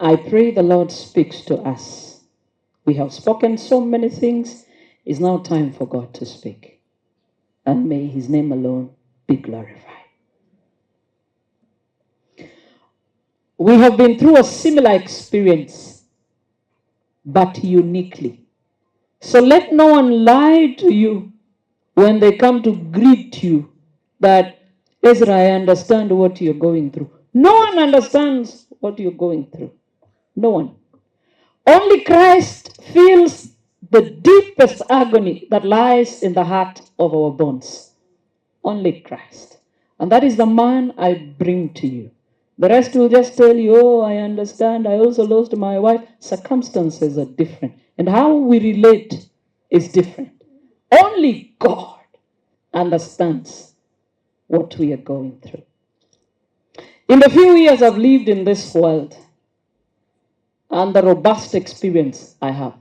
I pray the Lord speaks to us. We have spoken so many things. It's now time for God to speak. And may his name alone be glorified. We have been through a similar experience, but uniquely. So let no one lie to you when they come to greet you that, Ezra, I understand what you're going through. No one understands what you're going through. No one. Only Christ feels the deepest agony that lies in the heart of our bones. Only Christ. And that is the man I bring to you. The rest will just tell you, oh, I understand. I also lost my wife. Circumstances are different. And how we relate is different. Only God understands what we are going through. In the few years I've lived in this world and the robust experience I have,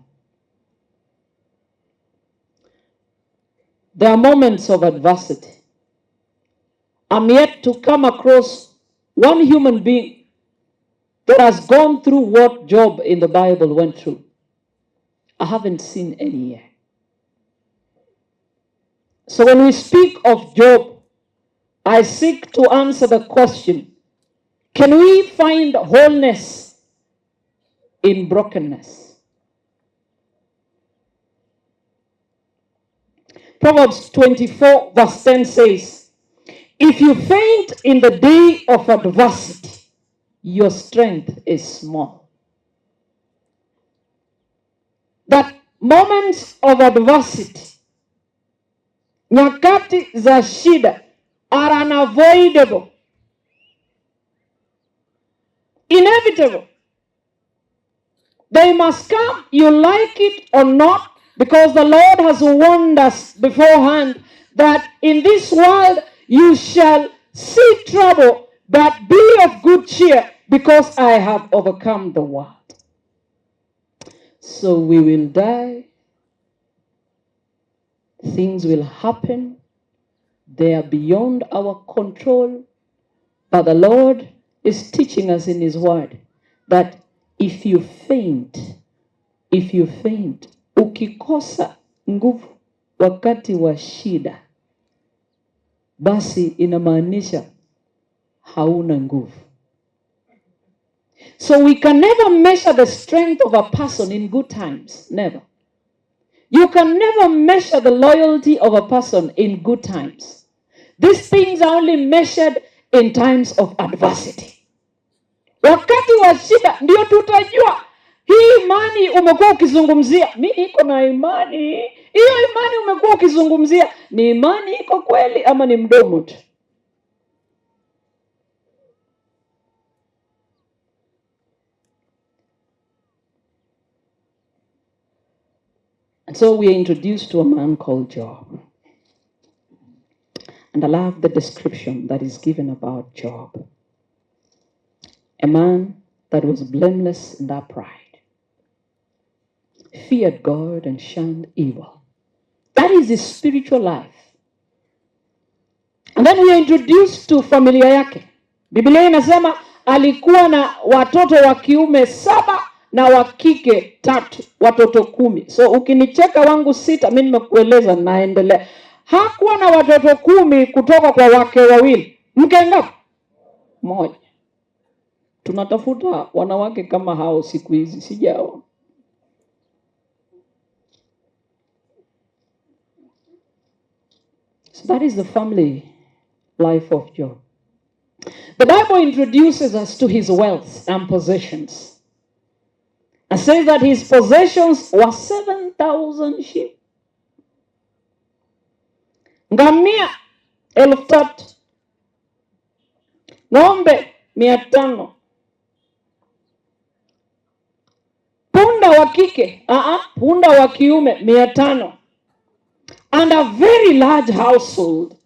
there are moments of adversity. I'm yet to come across one human being that has gone through what Job in the Bible went through. I haven't seen any yet. So when we speak of Job, I seek to answer the question, can we find wholeness in brokenness? Proverbs 24 verse 10 says, if you faint in the day of adversity, your strength is small. That moments of adversity, nyakati za shida, are unavoidable, inevitable. They must come, you like it or not, because the Lord has warned us beforehand that in this world you shall see trouble, but be of good cheer, because I have overcome the world. So we will die. Things will happen. They are beyond our control. But the Lord is teaching us in his word that if you faint, ukikosa nguvu wakati wa shida, basi inamaanisha hauna nguvu. So we can never measure the strength of a person in good times. Never. You can never measure the loyalty of a person in good times. These things are only measured in times of adversity. Wakati wa shida ndio tutajua hii imani umekuwa ukizungumzia. Mimi niko na imani. Hiyo imani umekuwa ukizungumzia ni imani iko kweli ama ni mdomo tu? And so we are introduced to a man called Job. And I love the description that is given about Job. A man that was blameless and upright, feared God and shunned evil. That is his spiritual life. And then we are introduced to familia yake. Biblia inasema alikuwa na watoto wa kiume 7 na wa kike 3, watoto 10. So ukinicheka wangu 6, mimi nimekueleza naendelea. Hakuwa na watoto 10 kutoka kwa wake wawili. Mke ngapi? 1. Tunatafuta wanawake kama hao siku hizi, sijao. So that is the family life of Job. The Bible introduces us to his wealth and possessions. And says that his possessions were 7,000 sheep. Ngamia 3,000. Ng'ombe 500. Punda wa kike, punda wa kiume 500. And a very large household,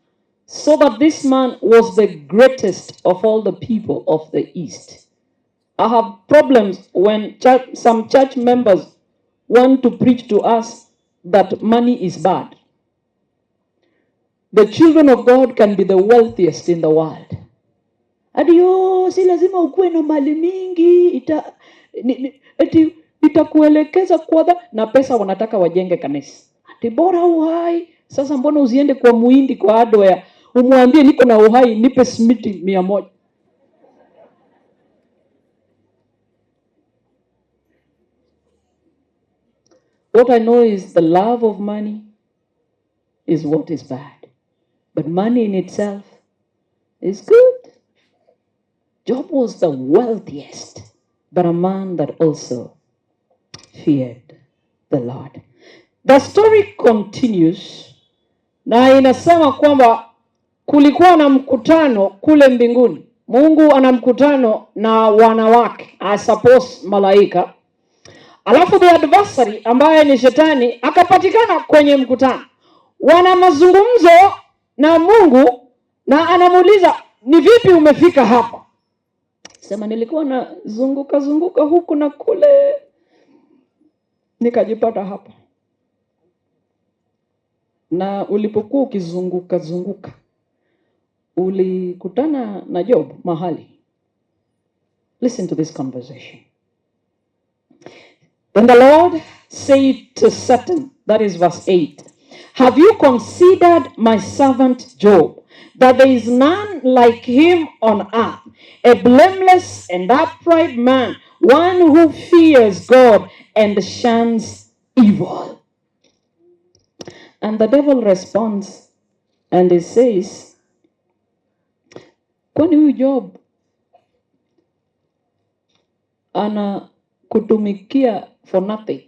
so that this man was the greatest of all the people of the East. I have problems when some church members want to preach to us that money is bad. The children of God can be the wealthiest in the world. Adiyo, si lazima ukuwe na mali mingi, eti itakuelekeza kwa na pesa wanataka wajenge kanisa. Ati bora uhai. Sasa mbona usiende kwa muhindi kwa hardware umwambie niko na uhai nipe simiti 100. What I know is the love of money is what is bad. But money in itself is good. Job was the wealthiest, but a man that also feared the Lord. The story continues na inasema kwamba kulikuwa na mkutano kule mbinguni. Mungu ana mkutano na wanawake, I suppose malaika. Alafu the adversary ambaye ni shetani akapatikana kwenye mkutano. Wana mazungumzo na Mungu na anamuuliza ni vipi umefika hapa? Sema nilikuwa na zunguka huku na kule nikajipata hapa. Na ulipokuwa ukizunguka ulikutana na Job mahali. Listen to this conversation. Then the Lord said to Satan, that is verse 8, have you considered my servant Job, that there is none like him on earth, a blameless and upright man, one who fears God and shuns evil? And the devil responds and he says, kwani huyu Job ana kutumikia for nothing?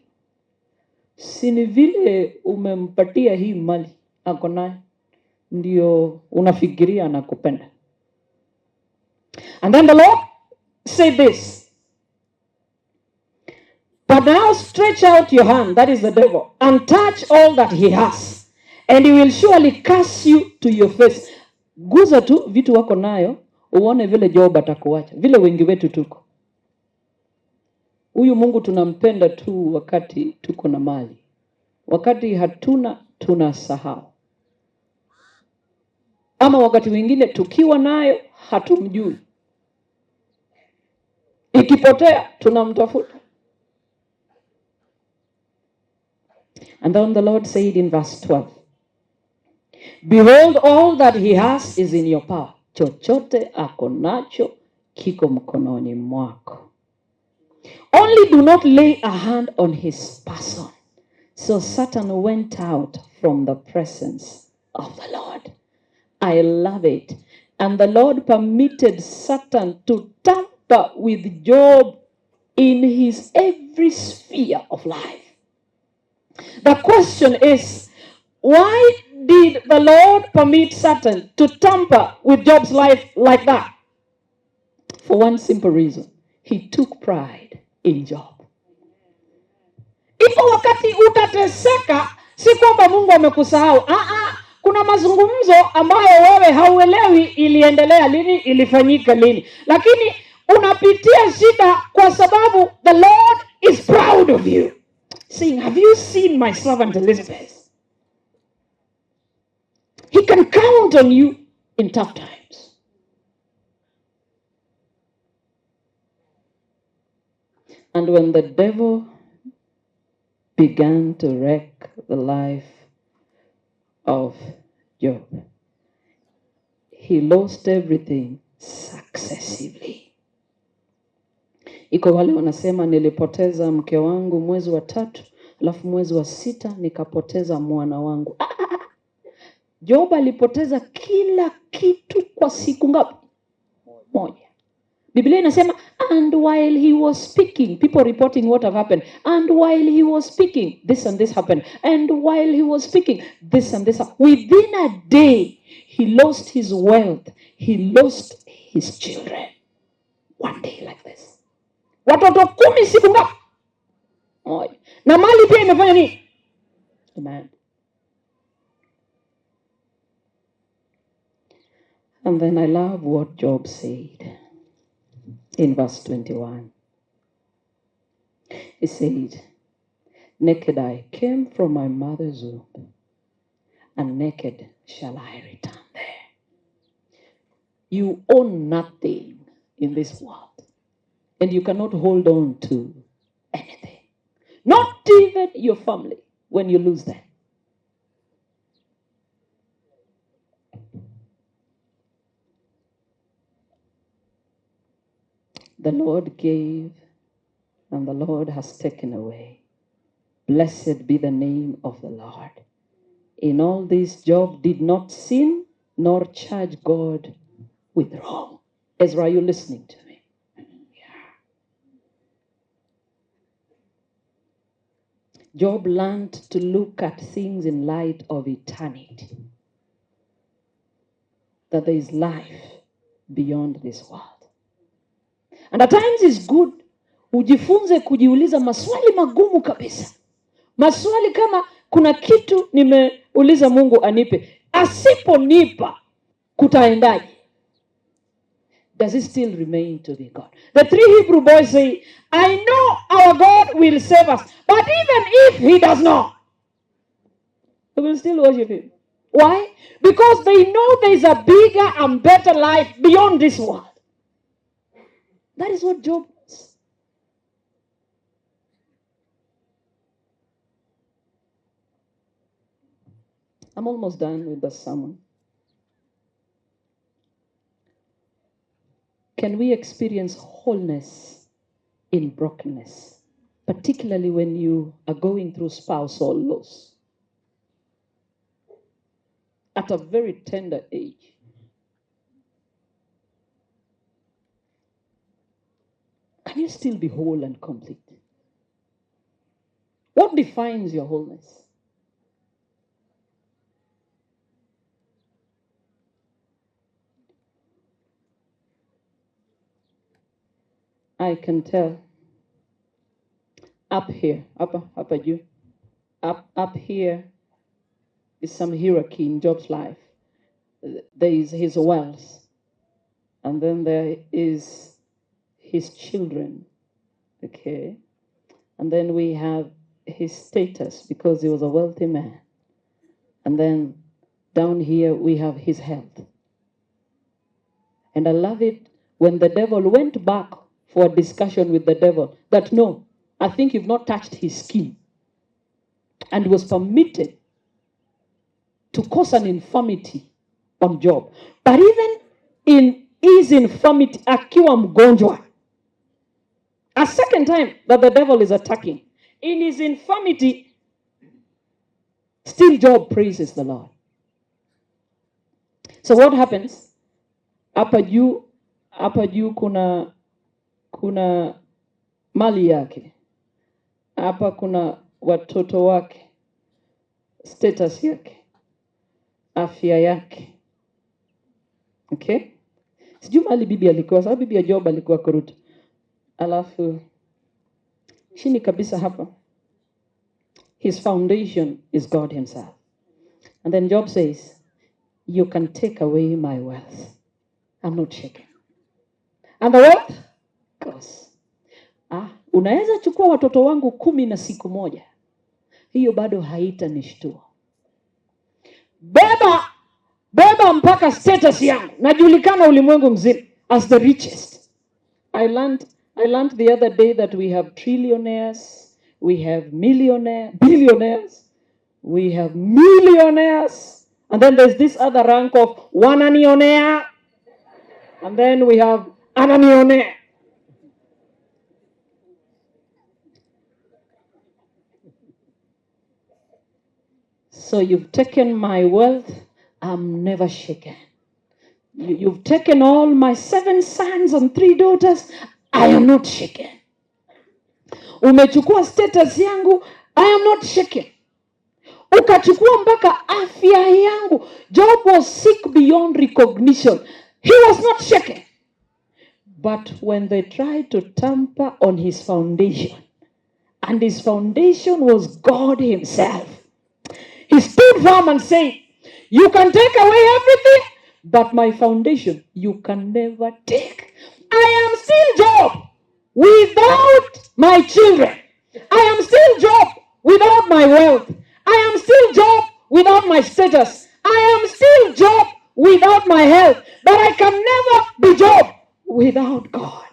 Sini vile umempatia hii mali ako nayo ndio unafikiria anakupenda. And then the Lord said this, but now stretch out your hand, that is the devil, and touch all that he has, and he will surely curse you to your face. Guza tu vitu wako nayo, uone vile Job atakuacha, vile wengi wetu tuko. Huyu Mungu tunampenda tu wakati tuko na mali. Wakati hatuna tunasahau. Ama wakati mwingine tukiwa nayo hatumjui. Ikipotea tunamtafuta. And then the Lord said in verse 12, behold, all that he has is in your power. Chochote ako nacho kiko mkononi mwako. Only do not lay a hand on his person. So Satan went out from the presence of the Lord. I love it. And the Lord permitted Satan to tamper with Job in his every sphere of life. The question is, why did the Lord permit Satan to tamper with Job's life like that? For one simple reason. He took pride in Job. Iko wakati utateseka, si kwamba Mungu amekusahau. Kuna mazungumzo ambayo wewe hauelewi iliendelea lini, ilifanyika lini. Lakini unapitia shida kwa sababu the Lord is proud of you. Saying, have you seen my servant Elizabeth? He can count on you in tough times. And when the devil began to wreck the life of Job, he lost everything successively. Iko wale wanasema nilipoteza mke wangu mwezi wa 3, alafu mwezi wa 6 nikapoteza mwana wangu. Job alipoteza kila kitu kwa siku ngapi? Moja. Biblia inasema, and while he was speaking, people reporting what have happened, and while he was speaking, this and this happened, and while he was speaking, this and this happened. Within a day, he lost his wealth, he lost his children. One day like this. Watoto 10 siku ngapi? Moja. Na mali pia imefanya nini? Amen. And then I love what Job said in verse 21. He said, naked I came from my mother's womb, and naked shall I return there. You own nothing in this world. and you cannot hold on to anything. Not even your family when you lose them. The Lord gave, and the Lord has taken away. Blessed be the name of the Lord. In all this, Job did not sin nor charge God with wrong. Ezra, are you listening to me? Yeah. Job learned to look at things in light of eternity. That there is life beyond this world. And at times it's good ujifunze kujiuliza maswali magumu kabisa. Maswali kama kuna kitu nimeuliza Mungu anipe, asiponipa kutaendaje? Does it still remain to be God? The three Hebrew boys say, I know our God will save us, but even if he does not, we will still worship him. Why? Because they know there is a bigger and better life beyond this world. That is what Job was. I'm almost done with the sermon. Can we experience wholeness in brokenness, particularly when you are going through spousal loss at a very tender age? Can you still be whole and complete? What defines your wholeness? I can tell. Up here, up here is some hierarchy in Job's life. There is his wealth, and then there is his children, okay? And then we have his status because he was a wealthy man. And then down here we have his health. And I love it when the devil went back for a discussion with the devil that no, I think you've not touched his skin, and was permitted to cause an infirmity on Job. But even in his infirmity, akiwa mgonjwa, a second time that the devil is attacking, in his infirmity, still Job praises the Lord. So what happens? Hapa juu kuna mali yake. Hapa kuna watoto wake, status yake, afya yake. Okay? Sijui mali bibi alikuwa, sababu bibi ya Job alikuwa kurutu. Alafu chini kabisa hapa, his foundation is God himself. And then Job says, you can take away my wealth. I'm not shaken. And the wealth goes. Unaweza chukua watoto wangu 10 na siku moja. Hiyo bado haitanishtua. Beba mpaka status yangu. Najulikana ulimwengu mzima as the richest. I learned the other day that we have trillionaires, we have billionaires, we have millionaires, and then there's this other rank of wananionaire, and then we have ananionaire. So you've taken my wealth, I'm never shaken. You've taken all my 7 sons and 3 daughters, I am not shaken. Umechukua status yangu, I am not shaken. Ukachukua mpaka afya yangu. Job was sick beyond recognition. He was not shaken. But when they tried to tamper on his foundation, and his foundation was God himself, he stood firm and said, you can take away everything, but my foundation you can never take. I am still Job without my children. I am still Job without my wealth. I am still Job without my status. I am still Job without my health. But I can never be Job without God.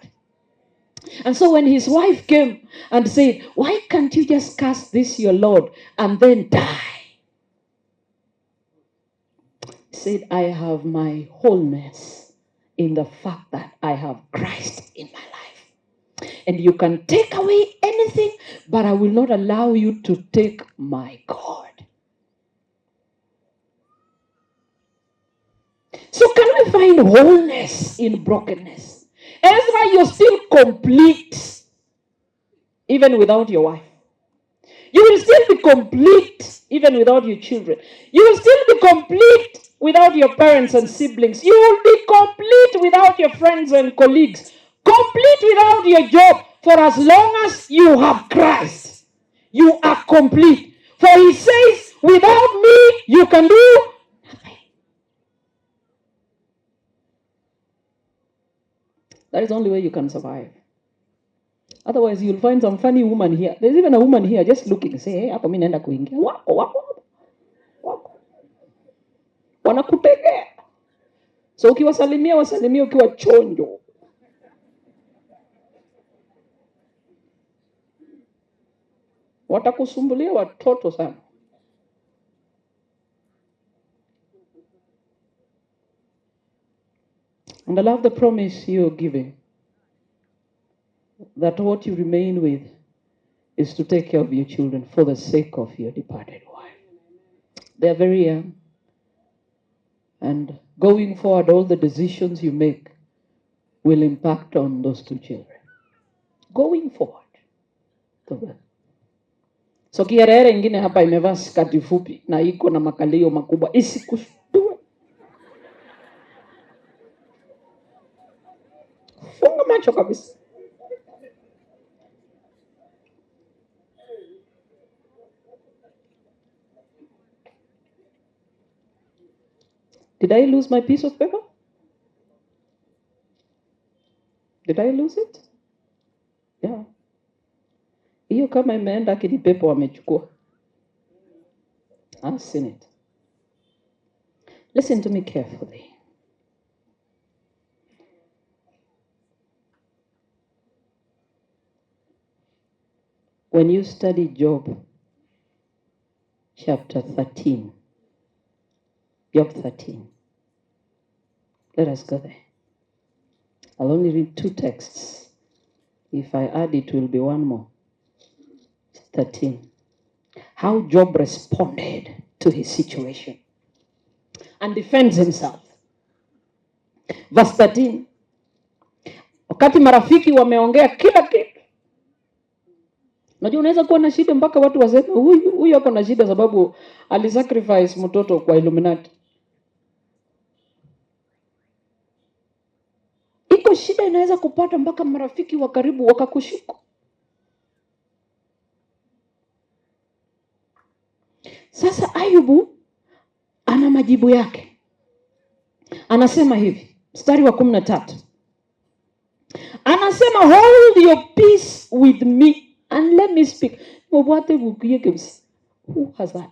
And so when his wife came and said, why can't you just cast this your Lord and then die? He said, I have my wholeness in the fact that I have Christ in my life. And you can take away anything, but I will not allow you to take my God. So can we find wholeness in brokenness? Ezra, you're still complete even without your wife. You will still be complete even without your children. You will still be complete without your parents and siblings. You will be complete without your friends and colleagues. Complete without your job. For as long as you have Christ, you are complete. For he says, without me, you can do nothing. That is the only way you can survive. Otherwise, you'll find some funny woman here. There's even a woman here just looking, say, hey, hapo mimi naenda kuingia. Wako. Wanakutegea. So ukiwasalimia, wasalimia ukiwa chonjo. Watakusumbulia watoto sana. And I love the promise you're giving. That what you remain with is to take care of your children for the sake of your departed wife. They are very young. And going forward, all the decisions you make will impact on those two children. Going forward. So kiarere ingine hapa imevaa skati fupi na iko na makalio makubwa. Isikushtue. Funga macho kabisa. Did I lose my piece of paper? Did I lose it? Yeah. Hiyo kama imeenda kinipepo wamechukua. I've seen it. Listen to me carefully. When you study Job chapter 13, Job 13, let us go there. I'll only read 2 texts. If I add it will be one more. 13. How Job responded to his situation and defends himself. Verse 13. Wakati marafiki wameongea kila kitu. Unajua unaweza kuwa na shida mpaka watu waseme huyu hapo na shida sababu alisacrifice mtoto kwa Illuminati. Iko shida inaweza kupata mpaka marafiki wa karibu wakakushuku. Sasa Ayubu ana majibu yake. Anasema hivi, mstari wa 13. Anasema hold your peace with me and let me speak. Who has that?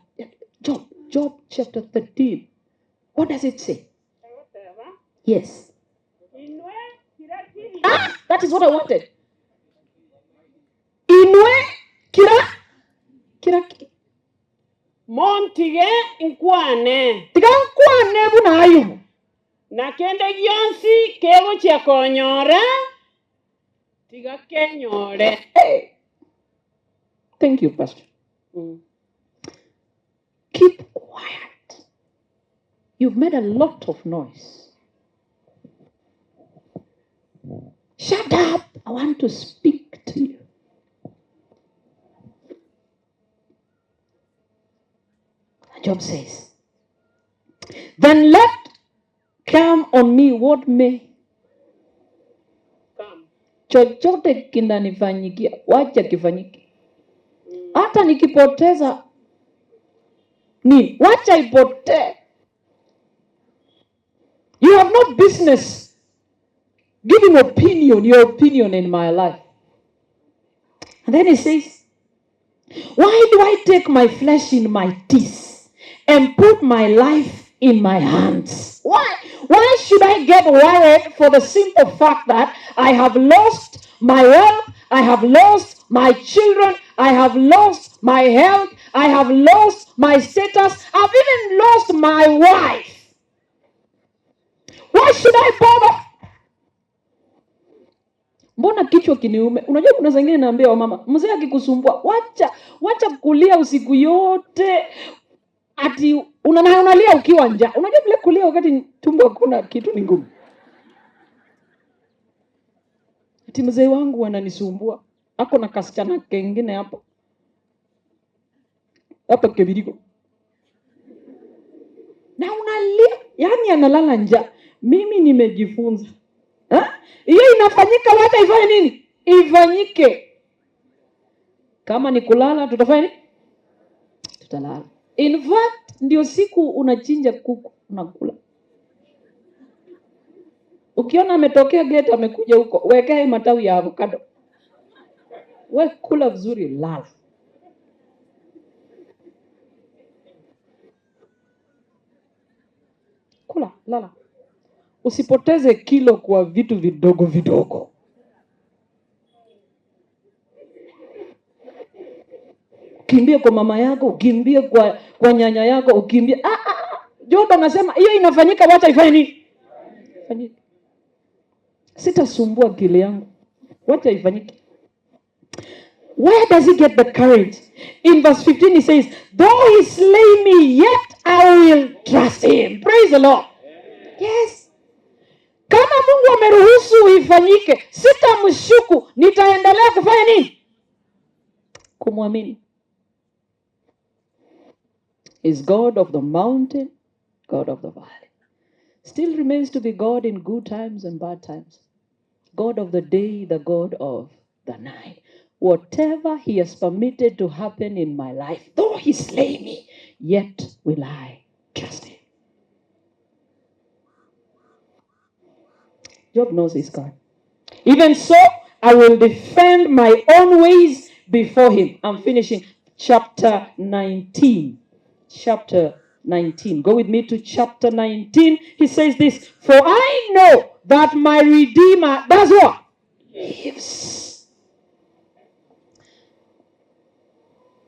Job chapter 13. What does it say? Yes. That is what I wanted. Inwe kira Montige nkwane. Tiga nkwane buna Ayubu. Na kende gionsi kebo chia konyore. Tiga kenyore. Hey. Thank you, Pastor. Keep quiet. You've made a lot of noise. Shut up. I want to speak to you. Job says, then let come on me what may. Come. Chochote kinanifanyikia, wacha kifanyike. Hata nikipoteza ni wacha ipotee. You have no business giving your opinion in my life. And then he says, why do I take my flesh in my teeth and put my life in my hands? Why should I get worried for the simple fact that I have lost my wealth, I have lost my children, I have lost my health, I have lost my status, I've even lost my wife. Why should I bother? Mbona kichwa kiniume? Unajua kuna zingine naambia mama, mzee akikusumbua, wacha kulia usiku yote. Ati unalia ukiwa njaa. Unajua vile kulia wakati tumbo hakuna kitu ni ngumu. Ati mzee wangu ananisumbua. Ako na kasichana kengine hapo. Hapa Kebiriko. Na unalia, yani analala njaa. Mimi nimejifunza. Hiyo inafanyika hata ifanye nini? Ifanyike. Kama ni kulala tutafanya nini? Tutalala. In fact, ndio siku unachinja kuku unakula. Ukiona ametokea gate amekuja huko, wekea matawi ya avocado. Wewe kula vizuri, lala. Kula, lala. Usipoteze kilo kwa vitu vidogo vidogo. Kimbie kwa mama yako, ukimbie kwa nyanya yako, ukimbie. Joto anasema hiyo inafanyika, wacha ifanye nini? Fanyike. Sitasumbua akili yangu. Wacha ifanyike. Where does he get the courage? In verse 15 he says, though he slay me, yet I will trust him. Praise the Lord. Yes. Kama Mungu ameruhusu ifanyike, sitamshuku, nitaendelea kufanya nini? Kumwamini. Is God of the mountain, God of the valley. Still remains to be God in good times and bad times. God of the day, the God of the night. Whatever he has permitted to happen in my life, though he slay me, yet will I trust him. Job knows his God. Even so, I will defend my own ways before him. I'm finishing chapter 19. Chapter 19. Go with me to chapter 19. He says this, for I know that my Redeemer does what? Lives.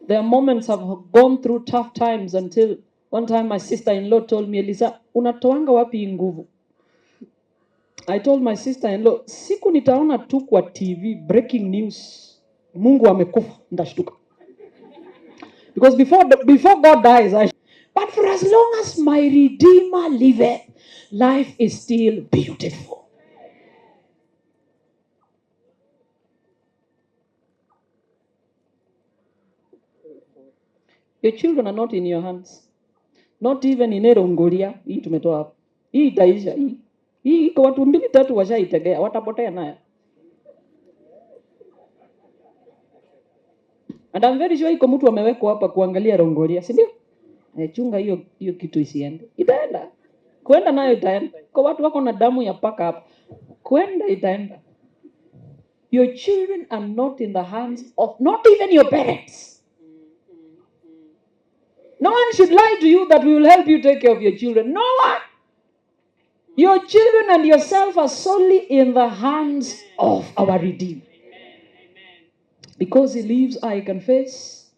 There are moments I've gone through tough times until one time my sister-in-law told me, Eliza, unatoanga wapi nguvu? I told my sister-in-law, siku nitaona tu kwa TV breaking news, Mungu amekufa, ndashtuka. Because before God dies, but for as long as my Redeemer liveth, life is still beautiful. Your children are not in your hands. Not even in Erongolia. Hii tumetoa hapo. Hii itaisha. Hii kwa watu 2-3 washaitegea. Watapotea nayo. And I'm very sure iko mtu amewekwa hapa kuangalia Rongolia, si ndio? Chunga hiyo kitu isiende. Itaenda. Kwenda nayo itaenda. Kwa watu wako na damu ya paka hapa. Kwenda itaenda. Your children are not in the hands of not even your parents. No one should lie to you that we will help you take care of your children. No one. Your children and yourself are solely in the hands of our Redeemer. Because he lives, I confess.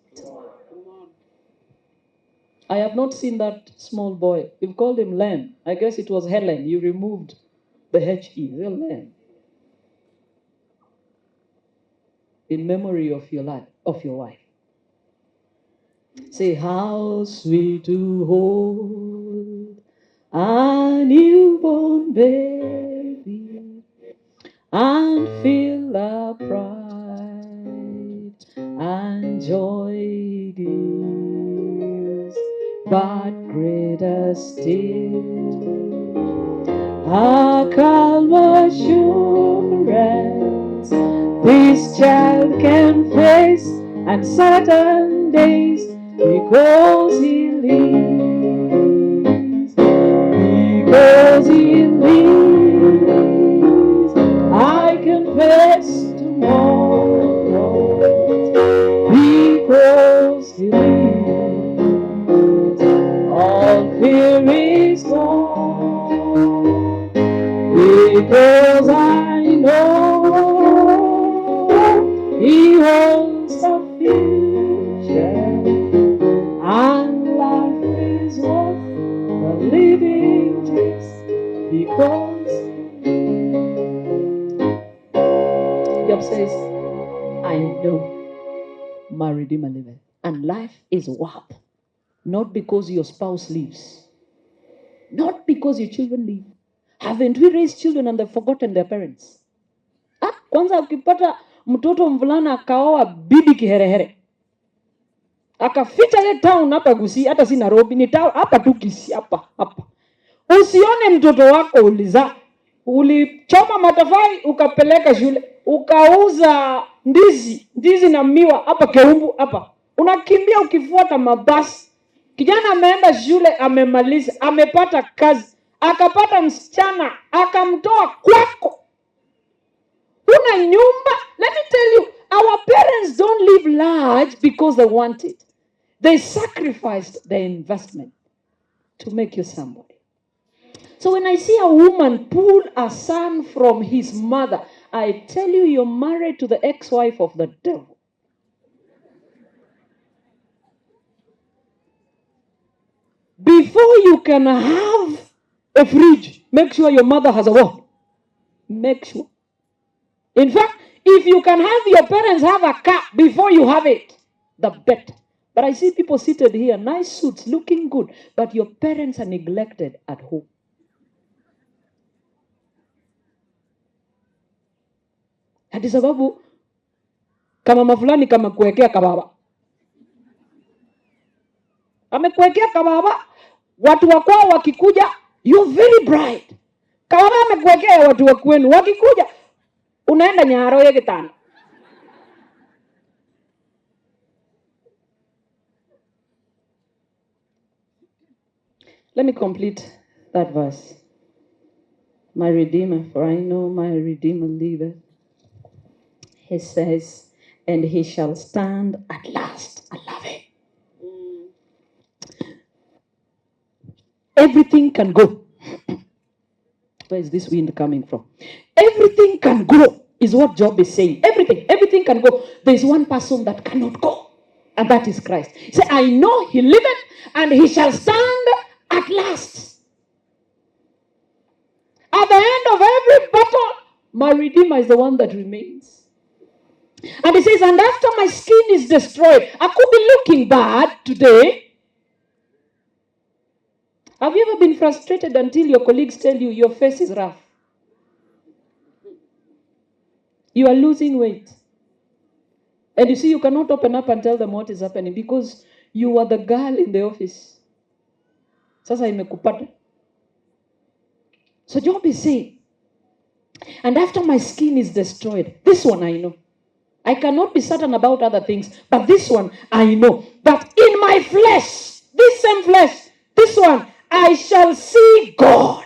I have not seen that small boy. You've called him Len. I guess it was Helen. You removed the H-E. Len. In memory of your life, of your wife. Say, how sweet to hold a newborn baby and feel the pride and joy it gives, but greater still, a calm assurance this child can face uncertain days because he lives. Because he lives, I confess tomorrow. Because he lives, all fear is gone. Because I know know my Redeemer liveth, and life is worth, not because your spouse lives, not because your children live. Haven't we raised children and they've forgotten their parents? Kwanza ukipata mtoto mvulana akaoa bibi kiherehere, akafita ile town hapa Gusii, hata si Nairobi, ni town hapa tu Kisii, hapa. Usione mtoto wako ulichoma matafari ukapeleka shule, ukauza ndizi na miwa hapa Keumbu hapa. Unakimbia ukifuata mabasi. Kijana ameenda shule, amemaliza, amepata kazi, akapata msichana, akamtoa kwako. Una nyumba. Let me tell you, our parents don't live large because they want it. They sacrificed their investment to make you somebody. So when I see a woman pull a son from his mother, I tell you, you're married to the ex-wife of the devil. Before you can have a fridge, make sure your mother has a what? Make sure. In fact, if you can have your parents have a car before you have it, the better. But I see people seated here, nice suits, looking good, but your parents are neglected at home. Hadi sababu kama mafulani kama kuwekea kababa. Amekuwekea kababa, watu wa kwao wakikuja, you're very bright. Kababa amekuwekea watu wa kwenu, wakikuja unaenda nyaro yake tano. Let me complete that verse. My Redeemer, for I know my Redeemer liveth. He says, and he shall stand at last. I love it. Everything can go. Where is this wind coming from? Everything can go, is what Job is saying. Everything can go. There is one person that cannot go, and that is Christ. He said, I know he liveth, and he shall stand at last. At the end of every battle, my Redeemer is the one that remains. And he says, and after my skin is destroyed, I could be looking bad today. Have you ever been frustrated until your colleagues tell you your face is rough? You are losing weight. And you see, you cannot open up and tell them what is happening because you are the girl in the office. Sasa imekupata. So Job is saying, and after my skin is destroyed, this one I know. I cannot be certain about other things, but this one I know. That in my flesh, this same flesh, this one, I shall see God,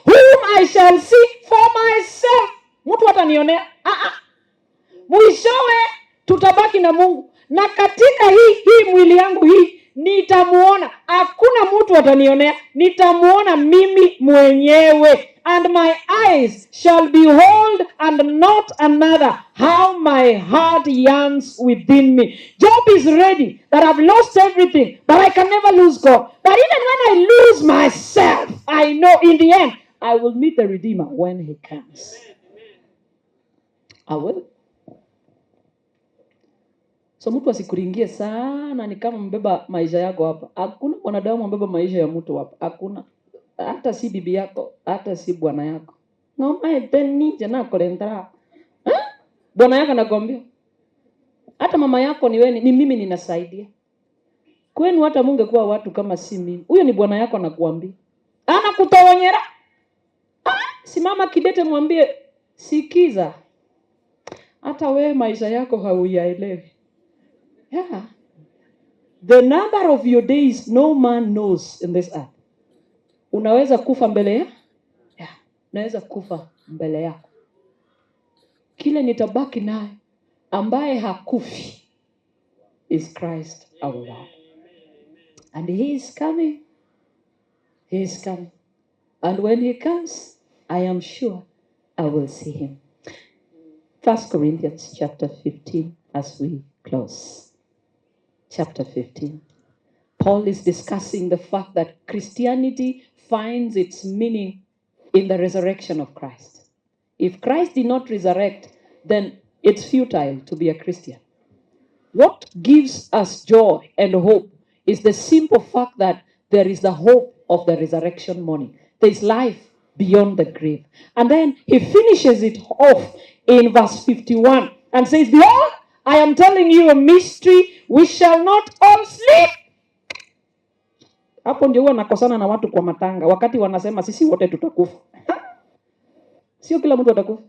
whom I shall see for myself. Mtu atanionea. Mwishowe tutabaki na Mungu. Na katika hii mwili yangu hii nitamuona. Hakuna mtu atanionea. Nitamuona mimi mwenyewe. And my eyes shall behold and not another, how my heart yearns within me. Job is ready that I've lost everything, but I can never lose God. But even when I lose myself, I know in the end, I will meet the Redeemer when he comes. I will. So mtu asikuringie sana ni kama mbeba maisha yako hapa. Hakuna mwanadamu mbeba maisha ya mtu hapa. Hakuna. Hata si bibi yako, hata si bwana yako. Ngoma teni jana kolendra. Bwana yako anakuambia. Hata mama yako ni wewe, ni mimi ninasaidia. Kwenu hata mungekuwa watu kama si mimi. Huyo ni bwana yako anakuambia. Anakutawanyera. Simama kidete mwambie sikiza. Hata wewe maisha yako hauyaelewi. Yeah. The number of your days no man knows in this earth. Unaweza kufa mbele ya? Yeah. Unaweza kufa mbele yako. Kile nitabaki naye ambaye hakufi is Christ our Lord. And he is coming. He is coming. And when he comes, I am sure I will see him. 1 Corinthians chapter 15 as we close. Chapter 15. Paul is discussing the fact that Christianity finds its meaning in the resurrection of Christ. If Christ did not resurrect, then it's futile to be a Christian. What gives us joy and hope is the simple fact that there is the hope of the resurrection morning. There is life beyond the grave. And then he finishes it off in verse 51 and says, Behold, I am telling you a mystery, we shall not all sleep. Hapo ndio huwa nakosana na watu kwa matanga wakati wanasema sisi wote tutakufa. Sio kila mtu atakufa.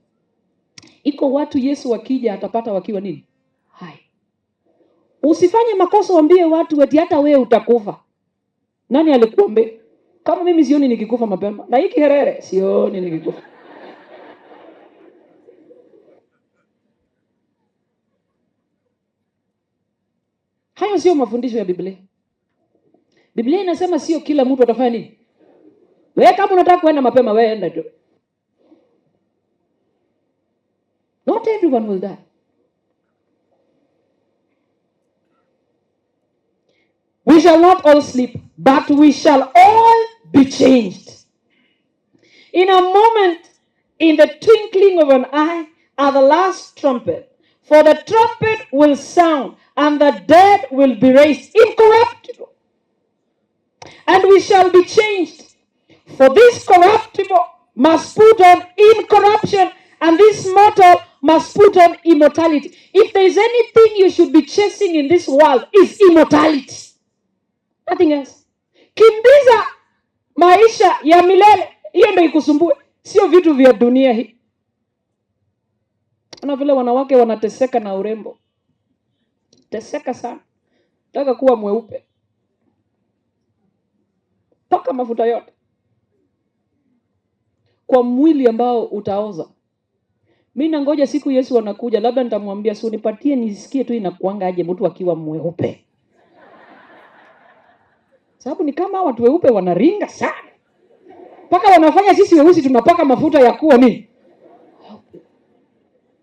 Iko watu Yesu akija atapata wakiwa nini? Hai. Usifanye makosa uambie watu eti hata wewe utakufa. Nani alikuambia? Kama mimi sioni nikikufa mapema. Na hiki herere sioni nikikufa. Hayo sio mafundisho ya Biblia. Biblia inasema sio kila mtu atafanya nini? Wewe kama unataka kwenda mapema wewe enda tu. Not everyone will die. We shall not all sleep, but we shall all be changed. In a moment, in the twinkling of an eye, at the last trumpet. For the trumpet will sound, and the dead will be raised incorruptible. And we shall be changed. For this corruptible must put on incorruption, and this mortal must put on immortality. If there is anything you should be chasing in this world, is immortality. Nothing else. Kimbiza maisha ya milele. Hiyo ndio ikusumbue. Sio vitu vya dunia hii. Kuna vile wanawake wanateseka na urembo. Teseka sana. Nataka kuwa mweupe. Paka mafuta yote. Kwa mwili ambao utaoza. Mimi nangoja siku Yesu anakuja, labda nitamwambia si unipatie nisikie tu inakuanga aje mtu akiwa mweupe. Sababu ni kama watu weupe wanaringa sana. Paka wanafanya sisi weusi tunapaka mafuta ya kuwa nini?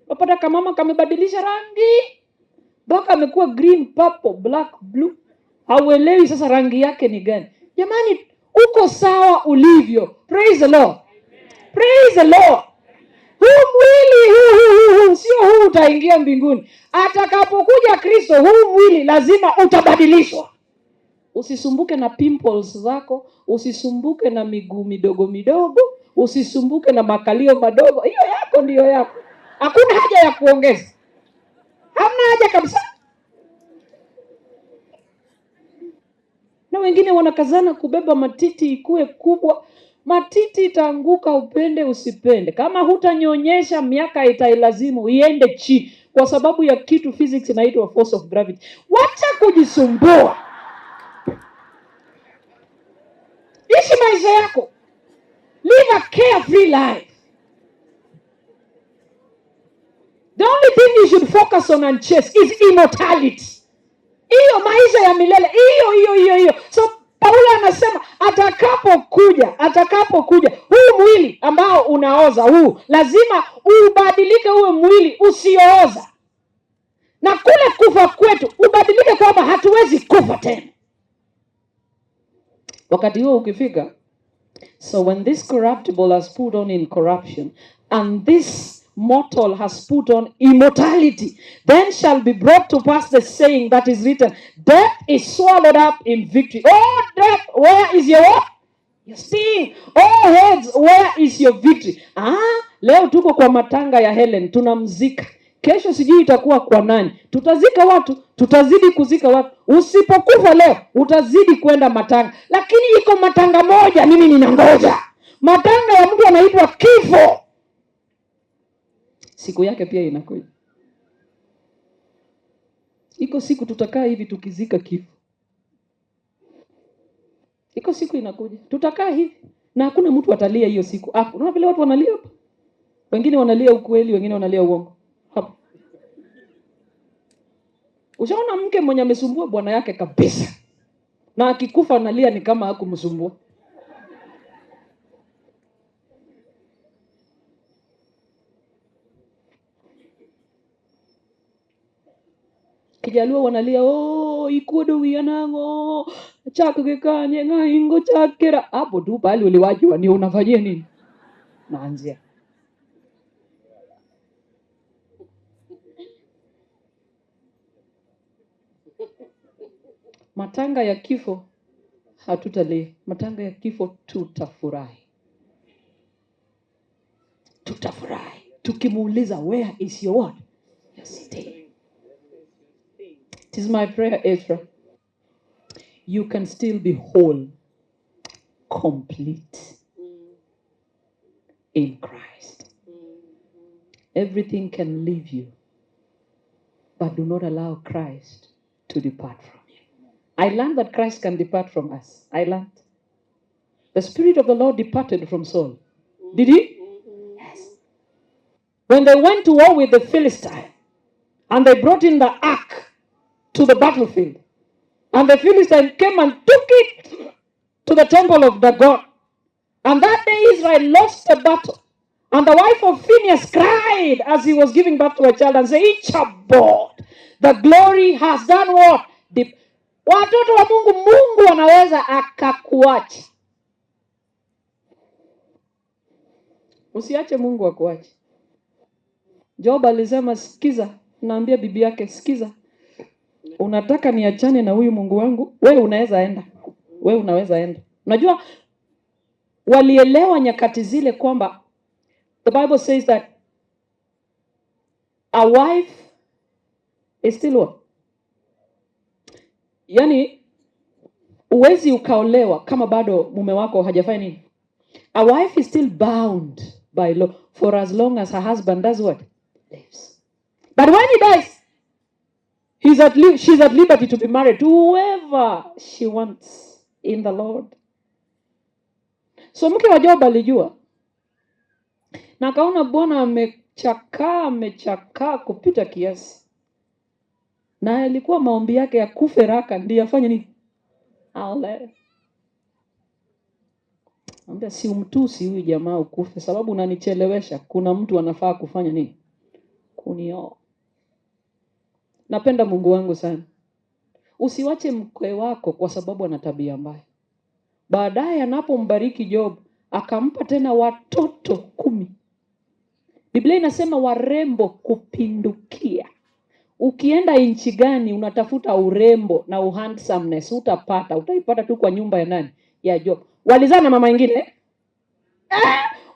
Wapata kama mama kamebadilisha rangi. Baka amekuwa green, purple, black, blue. Hauelewi sasa rangi yake ni gani. Jamani, uko sawa ulivyo. Praise the Lord. Praise the Lord. Huu mwili sio huu utaingia mbinguni. Atakapokuja Kristo huu mwili lazima utabadilishwa. Usisumbuke na pimples zako, usisumbuke na miguu midogo midogo, usisumbuke na makalio madogo. Hiyo yako ndio yako. Hakuna haja ya kuongeza. Hamna haja kabisa. Na wengine wanakazana kubeba matiti ikue kubwa. Matiti itaanguka upende usipende. Kama hutanyonyesha miaka itailazimu iende chini kwa sababu ya kitu physics inaitwa force of gravity. Wacha kujisumbua. Ishi maisha yako. Live a carefree life. The only thing you should focus on and chase is immortality. Hiyo maisha ya milele. Hiyo. So Paulo anasema atakapokuja huu mwili ambao unaoza huu lazima ubadilike uwe mwili usiooza. Na kule kufa kwetu ubadilike kwamba hatuwezi kufa tena. Wakati huo ukifika, so when this corruptible has put on incorruption and this mortal has put on immortality, then shall be brought to pass the saying that is written, death is swallowed up in victory. Oh death, where is your what? Your sting. Oh heads, where is your victory? Leo tuko kwa matanga ya Helen, tunamzika. Kesho sijui itakuwa kwa nani. Tutazika watu, tutazidi kuzika watu. Usipokufa leo, utazidi kwenda matanga. Lakini iko matanga moja mimi ninangoja. Matanga ya mtu anaitwa kifo. Siku yake pia inakuja. Iko siku tutakaa hivi tukizika kifo. Iko siku inakuja. Tutakaa hivi na hakuna mtu atalia hiyo siku. Unaona vile watu wanalia hapa? Wengine wanalia ukweli, wengine wanalia uongo. Hapa. Ushaona mke mwenye amesumbua bwana yake kabisa. Na akikufa analia ni kama hakumsumbua. Kijaluo wanalia ikuodo wianango chako kekanye ngaingo chakera. Hapo tu pale uliwajua ni unafanyia nini? Naanzia. matanga ya kifo hatutalia. Matanga ya kifo tutafurahi. Tutafurahi. Tukimuuliza, where is your what? Your sting. It is my prayer, Ezra. You can still be whole, complete in Christ. Everything can leave you, but do not allow Christ to depart from you. I learned that Christ can depart from us. I learned. The Spirit of the Lord departed from Saul. Did he? Yes. When they went to war with the Philistine, and they brought in the ark to the battlefield, and the Philistine came and took it to the temple of the God. And that day Israel lost the battle. And the wife of Phinehas cried as he was giving birth to a child and said, Ichabod, the glory has done what? Watoto wa Mungu anaweza akakuacha. Usiache Mungu akuache. Job alisema, sikiza, naambia bibi yake, sikiza. Unataka niachane na huyu Mungu wangu? Wewe unaweza enda. Wewe unaweza enda. Unajua walielewa nyakati zile kwamba the Bible says that a wife is still what? Yani uwezi ukaolewa kama bado mume wako hajafanya nini? A wife is still bound by law for as long as her husband does what? Lives. But when he dies, she's at liberty to be married to whoever she wants in the Lord. So mke wa Job alijua. Na kaona Bwana amechakaa kupita kiasi. Na alikuwa maombi yake ya kufe raka ndiye afanye nini? Aole. Ambia si umtusi huyu jamaa ukufe sababu unanichelewesha. Kuna mtu anafaa kufanya nini? Kunioa. Napenda Mungu wangu sana. Usiwache mke wako kwa sababu ana tabia mbaya. Baadaye anapombariki Job, akampa tena watoto 10. Biblia inasema warembo kupindukia. Ukienda nchi gani unatafuta urembo na handsomeness, utapata. Utaipata tu kwa nyumba ya nani? Ya Job. Walizaa na mama nyingine?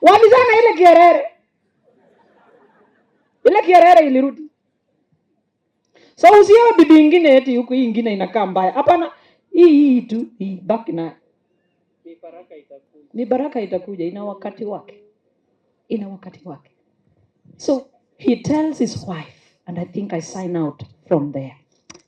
Walizaa na ile Kierere. Ile Kierere ilirudi. So usiwe bibi nyingine eti huko hii nyingine inakaa mbaya. Hapana, hii tu, hii baki na. Ni baraka itakuja, ina wakati wake. Ina wakati wake. So he tells his wife, and I think I sign out from there.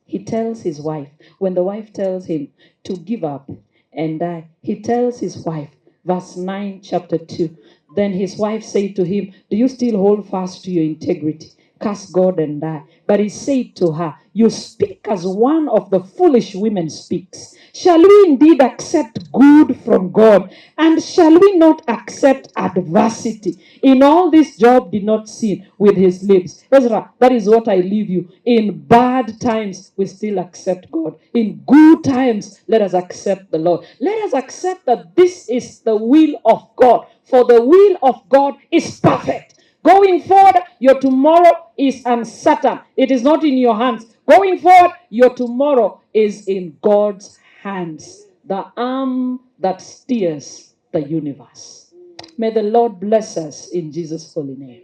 He tells his wife, when the wife tells him to give up and die, he tells his wife, verse 9, chapter 2, then his wife said to him, do you still hold fast to your integrity? Curse God and die. But he said to her, you speak as one of the foolish women speaks. Shall we indeed accept good from God? And shall we not accept adversity? In all this Job did not sin with his lips. Ezra, that is what I leave you. In bad times, we still accept God. In good times, let us accept the Lord. Let us accept that this is the will of God. For the will of God is perfect. Going forward, your tomorrow is uncertain. It is not in your hands. Going forward, your tomorrow is in God's hands. The arm that steers the universe. May the Lord bless us in Jesus' holy name.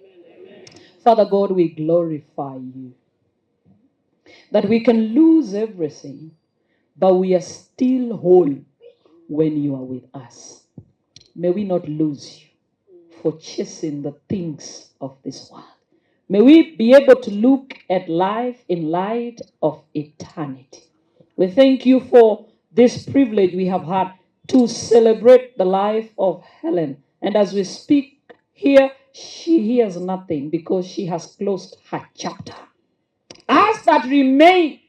Father God, we glorify you. That we can lose everything, but we are still whole when you are with us. May we not lose you for chasing the things of this world. May we be able to look at life in light of eternity. We thank you for this privilege we have had to celebrate the life of Helen. And as we speak here, she hears nothing because she has closed her chapter. Us that remain,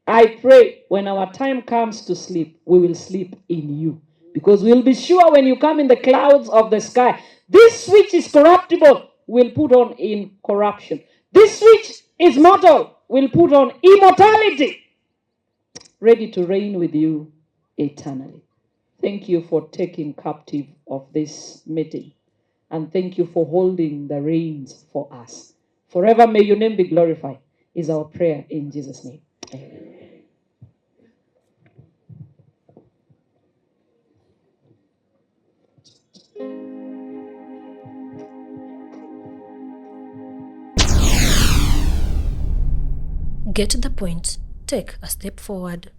I pray, when our time comes to sleep, we will sleep in you. Because we'll be sure when you come in the clouds of the sky, this which is corruptible will put on incorruption. This which is mortal will put on immortality. Ready to reign with you eternally. Thank you for taking captive of this meeting. And thank you for holding the reins for us. Forever may your name be glorified, is our prayer in Jesus' name. Amen. Get the point. Take a step forward.